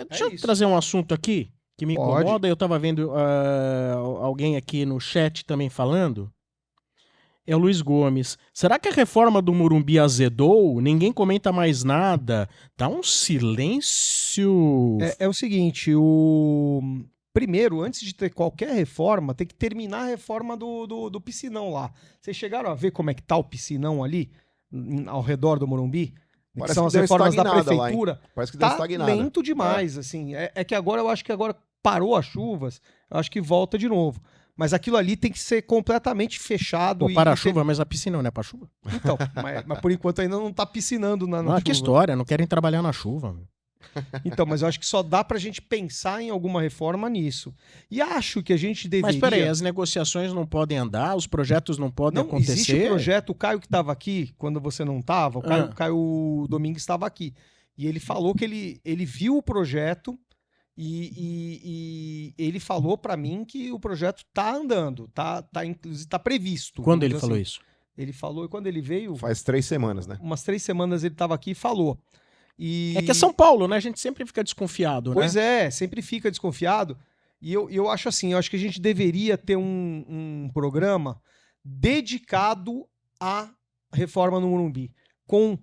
Deixa eu trazer um assunto aqui que me incomoda. Eu tava vendo alguém aqui no chat também falando. É o Luiz Gomes. Será que a reforma do Morumbi azedou? Ninguém comenta mais nada. Tá um silêncio. É o seguinte, primeiro, antes de ter qualquer reforma, tem que terminar a reforma do piscinão lá. Vocês chegaram a ver como é que tá o piscinão ali, ao redor do Morumbi? Parece que são que as reformas da estagnada prefeitura. lá, parece que deu Tá estagnada. lento demais, assim. É que agora, eu acho que agora parou as chuvas, eu acho que volta de novo. Mas aquilo ali tem que ser completamente fechado. Para a chuva, mas a piscina não é para chuva? Então, mas por enquanto ainda não tá piscinando na chuva. Que história, não querem trabalhar na chuva. Então, mas eu acho que só dá pra gente pensar em alguma reforma nisso. E acho que a gente deveria... Mas peraí, as negociações não podem andar, os projetos não podem acontecer? Existe o projeto, o Caio que estava aqui, quando você não estava, o Caio Domingues estava aqui. E ele falou que ele viu o projeto e ele falou pra mim que o projeto tá andando, inclusive tá previsto. Quando ele falou isso? Ele falou, e quando ele veio... Faz 3 semanas, né? Umas 3 semanas ele estava aqui e falou. É que é São Paulo, né? A gente sempre fica desconfiado, né? Pois é, sempre fica desconfiado. E eu acho assim, eu acho que a gente deveria ter um programa dedicado à reforma no Morumbi, com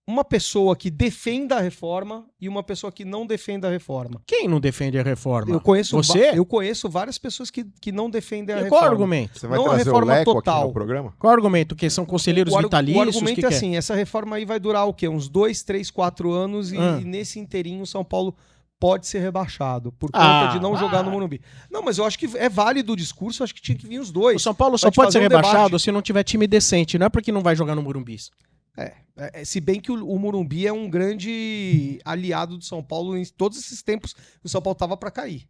uma pessoa que defenda a reforma e uma pessoa que não defenda a reforma. Quem não defende a reforma? Você? Eu conheço várias pessoas que não defendem a reforma. Qual o argumento? Você vai não trazer a reforma o Leco total. aqui no programa? Qual o argumento? Que são conselheiros vitalícios? O argumento é assim, essa reforma aí vai durar o quê? Uns 2, 3, 4 anos e nesse inteirinho o São Paulo pode ser rebaixado por conta de não jogar no Morumbi. Não, mas eu acho que é válido o discurso, acho que tinha que vir os dois. O São Paulo só pode ser rebaixado se não tiver time decente, não é porque não vai jogar no Morumbi. Se bem que o Morumbi é um grande aliado do São Paulo em todos esses tempos que o São Paulo estava para cair.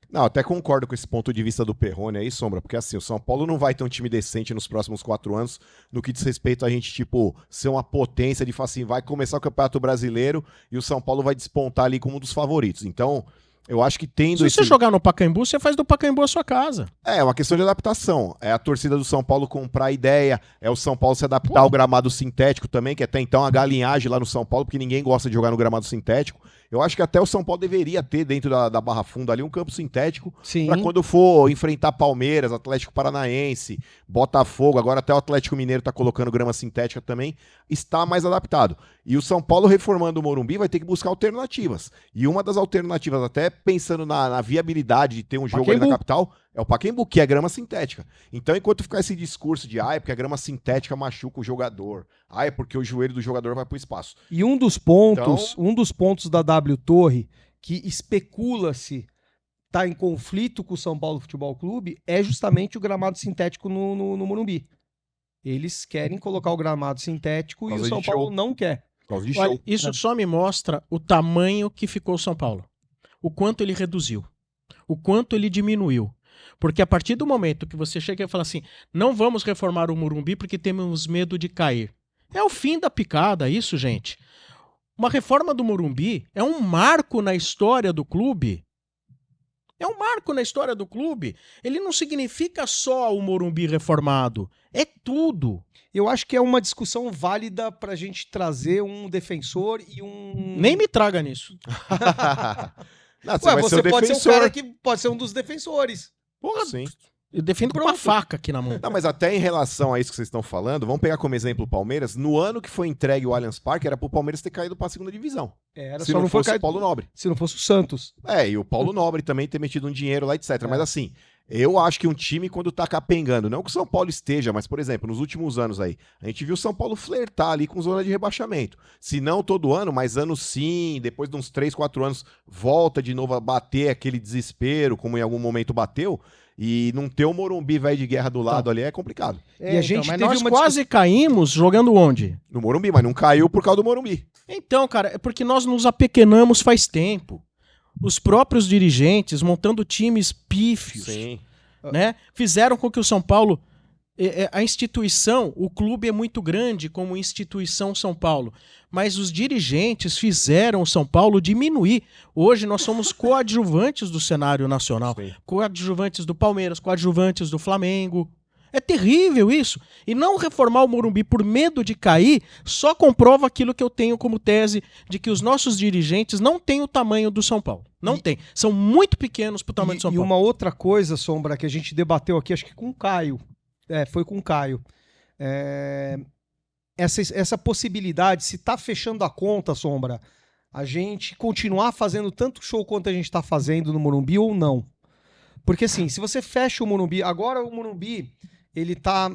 Não, até concordo com esse ponto de vista do Perrone aí, Sombra, porque assim, o São Paulo não vai ter um time decente nos próximos 4 anos no que diz respeito a gente, tipo, ser uma potência de falar assim, vai começar o Campeonato Brasileiro e o São Paulo vai despontar ali como um dos favoritos. Então, eu acho que tendo Se você jogar no Pacaembu, você faz do Pacaembu a sua casa. É uma questão de adaptação. É a torcida do São Paulo comprar a ideia, é o São Paulo se adaptar ao gramado sintético também, que até então a galinhagem lá no São Paulo, porque ninguém gosta de jogar no gramado sintético. Eu acho que até o São Paulo deveria ter dentro da Barra Funda ali um campo sintético para quando for enfrentar Palmeiras, Atlético Paranaense, Botafogo, agora até o Atlético Mineiro tá colocando grama sintética também, está mais adaptado. E o São Paulo reformando o Morumbi vai ter que buscar alternativas. E uma das alternativas, até pensando na viabilidade de ter um jogo ali na capital, é o Pacaembu, que é grama sintética. Então, enquanto ficar esse discurso de porque a grama sintética machuca o jogador, é porque o joelho do jogador vai pro espaço. E um dos pontos da W Torre que especula-se tá em conflito com o São Paulo Futebol Clube é justamente o gramado sintético no Morumbi. Eles querem colocar o gramado sintético e o São Paulo não quer. Olha, isso só me mostra o tamanho que ficou o São Paulo. O quanto ele reduziu. O quanto ele diminuiu. Porque a partir do momento que você chega e fala assim, não vamos reformar o Morumbi porque temos medo de cair. É o fim da picada isso, gente. Uma reforma do Morumbi é um marco na história do clube. É um marco na história do clube. Ele não significa só o Morumbi reformado. É tudo. Eu acho que é uma discussão válida pra gente trazer um defensor e um... Nem me traga nisso. Não, você pode ser um cara que pode ser um dos defensores. Porra, sim. Eu defendo com uma faca aqui na mão. Não, mas até em relação a isso que vocês estão falando, vamos pegar como exemplo o Palmeiras. No ano que foi entregue o Allianz Parque, era pro Palmeiras ter caído pra 2ª divisão. Se não fosse o Paulo Nobre. Se não fosse o Santos. E o Paulo Nobre também ter metido um dinheiro lá, etc. Mas assim, eu acho que um time quando tá capengando, não que o São Paulo esteja, mas por exemplo, nos últimos anos aí, a gente viu o São Paulo flertar ali com zona de rebaixamento. Se não todo ano, mas ano sim, depois de uns 3, 4 anos, volta de novo a bater aquele desespero, como em algum momento bateu. E não ter o Morumbi velho de guerra do lado ali é complicado. E a gente mas nós quase caímos jogando onde? No Morumbi, mas não caiu por causa do Morumbi. Então, cara, é porque nós nos apequenamos faz tempo. Os próprios dirigentes, montando times pífios, né, fizeram com que o São Paulo... A instituição, o clube é muito grande como instituição São Paulo, mas os dirigentes fizeram o São Paulo diminuir. Hoje nós somos coadjuvantes do cenário nacional, coadjuvantes do Palmeiras, coadjuvantes do Flamengo. É terrível isso. E não reformar o Morumbi por medo de cair só comprova aquilo que eu tenho como tese de que os nossos dirigentes não têm o tamanho do São Paulo. Não tem. São muito pequenos pro tamanho do São Paulo. E uma outra coisa, Sombra, que a gente debateu aqui, acho que com o Caio. Foi com o Caio. Essa possibilidade, se tá fechando a conta, Sombra, a gente continuar fazendo tanto show quanto a gente tá fazendo no Morumbi ou não. Porque assim, se você fecha o Morumbi, agora o Morumbi, ele tá...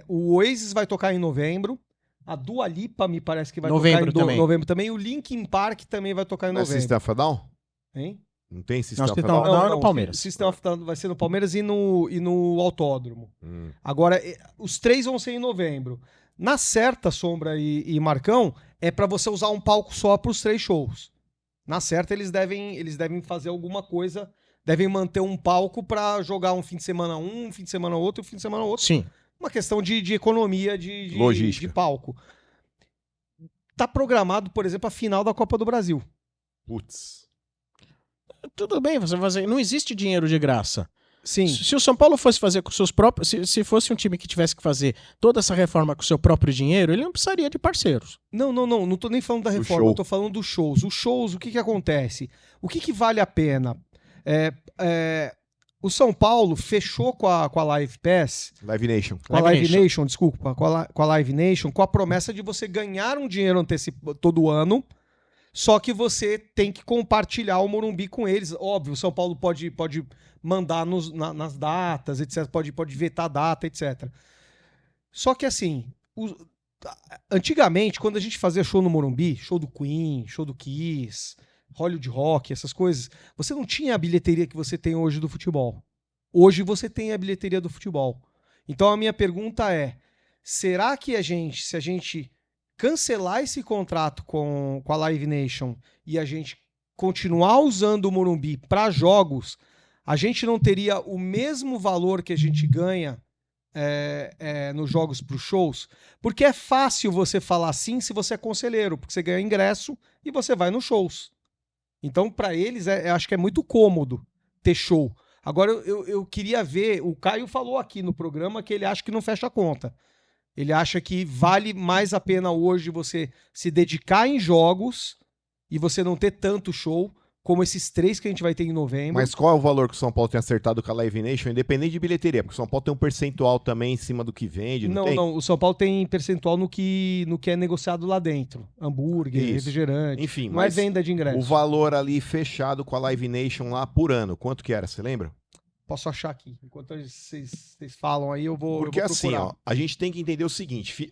o Oasis vai tocar em novembro, a Dua Lipa me parece que vai tocar em novembro também, o Linkin Park também vai tocar em novembro. System of a Down? Hein? Não tem System of a Down? Down? Não, é no Palmeiras. System of a Down vai ser no Palmeiras e no Autódromo. Agora, os 3 vão ser em novembro. Na certa, Sombra e Marcão, é pra você usar um palco só pros 3 shows. Na certa, eles devem fazer alguma coisa... Devem manter um palco para jogar um fim de semana um fim de semana outro, um fim de semana outro. Sim. Uma questão de economia, de logística, de palco. Tá programado, por exemplo, a final da Copa do Brasil. Putz. Tudo bem, você vai fazer. Não existe dinheiro de graça. Sim. Se o São Paulo fosse fazer com seus próprios... Se fosse um time que tivesse que fazer toda essa reforma com o seu próprio dinheiro, ele não precisaria de parceiros. Não tô nem falando da reforma, eu tô falando dos shows. Os shows, o que acontece? O que vale a pena? O São Paulo fechou com a Live Pass. Live Nation. Com a Live Nation, desculpa. Com a Live Nation, com a promessa de você ganhar um dinheiro antecipado todo ano, só que você tem que compartilhar o Morumbi com eles. Óbvio, o São Paulo pode mandar nas datas, etc. Pode vetar a data, etc. Só que assim, antigamente, quando a gente fazia show no Morumbi, show do Queen, show do Kiss... Hollywood Rock, essas coisas, você não tinha a bilheteria que você tem hoje do futebol. Hoje você tem a bilheteria do futebol. Então a minha pergunta é, será que se a gente cancelar esse contrato com a Live Nation e a gente continuar usando o Morumbi para jogos, a gente não teria o mesmo valor que a gente ganha nos jogos para os shows? Porque é fácil você falar assim se você é conselheiro, porque você ganha ingresso e você vai nos shows. Então, para eles, eu acho que é muito cômodo ter show. Agora, eu queria ver... O Caio falou aqui no programa que ele acha que não fecha a conta. Ele acha que vale mais a pena hoje você se dedicar em jogos e você não ter tanto show como esses 3 que a gente vai ter em novembro. Mas qual é o valor que o São Paulo tem acertado com a Live Nation, independente de bilheteria? Porque o São Paulo tem um percentual também em cima do que vende, não tem? Não, o São Paulo tem percentual no que é negociado lá dentro. Hambúrguer, refrigerante. Enfim, não é venda de ingresso. O valor ali fechado com a Live Nation lá por ano, quanto que era, você lembra? Posso achar aqui. Enquanto vocês falam aí, eu vou Porque assim, a gente tem que entender o seguinte,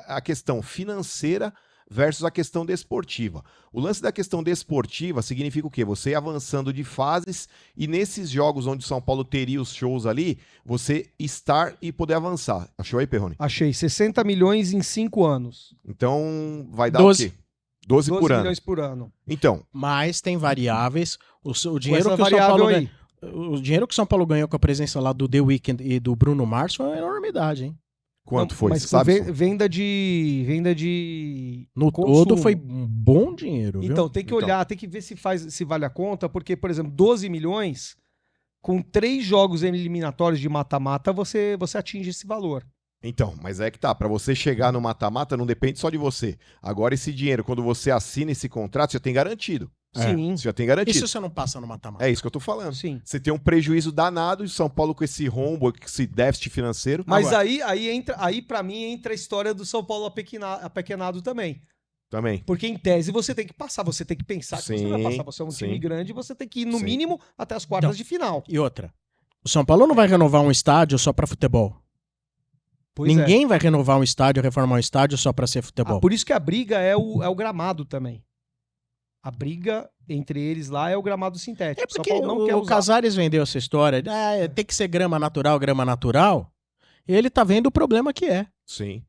a questão financeira versus a questão desportiva. O lance da questão desportiva significa o quê? Você ir avançando de fases e nesses jogos onde o São Paulo teria os shows ali, você estar e poder avançar. Achou aí, Perrone? Achei. 60 milhões em 5 anos. Então, vai dar 12. o quê? 12 por ano. milhões por ano. Então. Mas tem variáveis. O dinheiro que o São Paulo ganha, o dinheiro que o São Paulo ganhou com a presença lá do The Weeknd e do Bruno Mars foi uma enormidade, hein? Quanto foi? Mas sabe? Venda de no consumo. todo foi um bom dinheiro, viu? Então, tem que olhar, tem que ver se vale a conta, porque, por exemplo, 12 milhões, com 3 jogos eliminatórios de mata-mata, você atinge esse valor. Então, mas é que tá, pra você chegar no mata-mata não depende só de você. Agora esse dinheiro, quando você assina esse contrato, você tem garantido. Sim. Você já tem garantido. E se você não passa no mata-mata? É isso que eu tô falando. Sim. Você tem um prejuízo danado de São Paulo com esse rombo, com esse déficit financeiro. Mas agora, aí para mim entra a história do São Paulo apequenado também. Também. Porque em tese você tem que passar, você tem que pensar que você vai passar. Você é um time grande, você tem que ir no mínimo até as quartas de final. E outra, o São Paulo não vai renovar um estádio só pra futebol. Ninguém vai renovar um estádio, reformar um estádio só pra ser futebol. Por isso que a briga é o gramado também. A briga entre eles lá é o gramado sintético. É porque São Paulo não quer o Casares vendeu essa história. Tem que ser grama natural. E ele tá vendo o problema que é. Sim.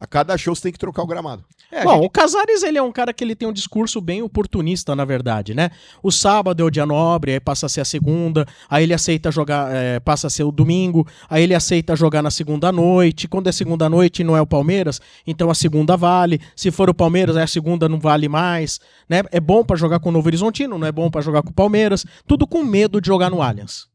A cada show você tem que trocar o gramado. Bom, o Casares, ele é um cara que ele tem um discurso bem oportunista, na verdade, né? O sábado é o dia nobre, aí passa a ser a segunda, aí ele aceita jogar, passa a ser o domingo, aí ele aceita jogar na segunda noite. Quando é segunda noite e não é o Palmeiras, então a segunda vale. Se for o Palmeiras, aí a segunda não vale mais, né? É bom pra jogar com o Novo Horizontino, não é bom pra jogar com o Palmeiras. Tudo com medo de jogar no Allianz.